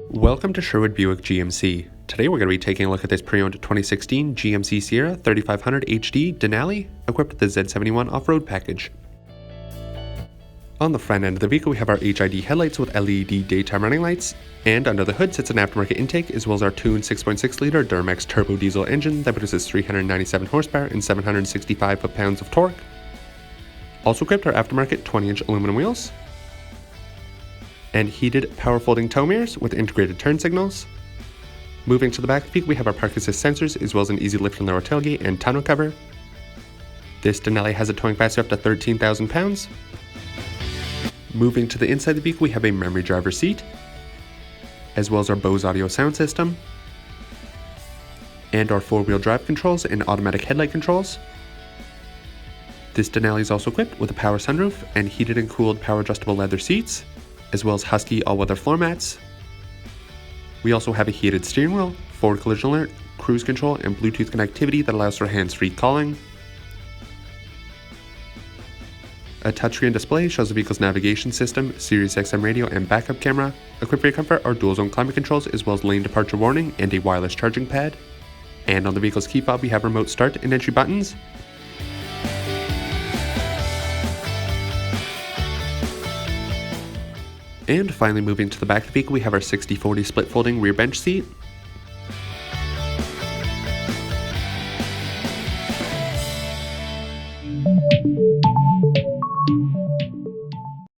Welcome to Sherwood Buick GMC. Today we're going to be taking a look at this pre-owned 2016 GMC Sierra 3500 HD Denali equipped with the Z71 off-road package. On the front end of the vehicle we have our HID headlights with LED daytime running lights, and under the hood sits an aftermarket intake as well as our tuned 6.6 liter Duramax turbo diesel engine that produces 397 horsepower and 765 foot-pounds of torque. Also equipped are aftermarket 20-inch aluminum wheels, and heated power folding tow mirrors with integrated turn signals. Moving to the back of the vehicle, we have our park assist sensors as well as an easy lift and lower tailgate and tonneau cover. This Denali has a towing capacity up to 13,000 pounds. Moving to the inside of the vehicle, we have a memory driver seat, as well as our Bose audio sound system, and our four-wheel drive controls and automatic headlight controls. This Denali is also equipped with a power sunroof and heated and cooled power adjustable leather seats, as well as Husky all-weather floor mats. We also have a heated steering wheel, forward collision alert, cruise control, and Bluetooth connectivity that allows for hands-free calling. A touchscreen display shows the vehicle's navigation system, SiriusXM radio, and backup camera. Equipped for your comfort are dual-zone climate controls as well as lane departure warning and a wireless charging pad. And on the vehicle's key fob we have remote start and entry buttons. And finally, moving to the back of the vehicle, we have our 60/40 split folding rear bench seat.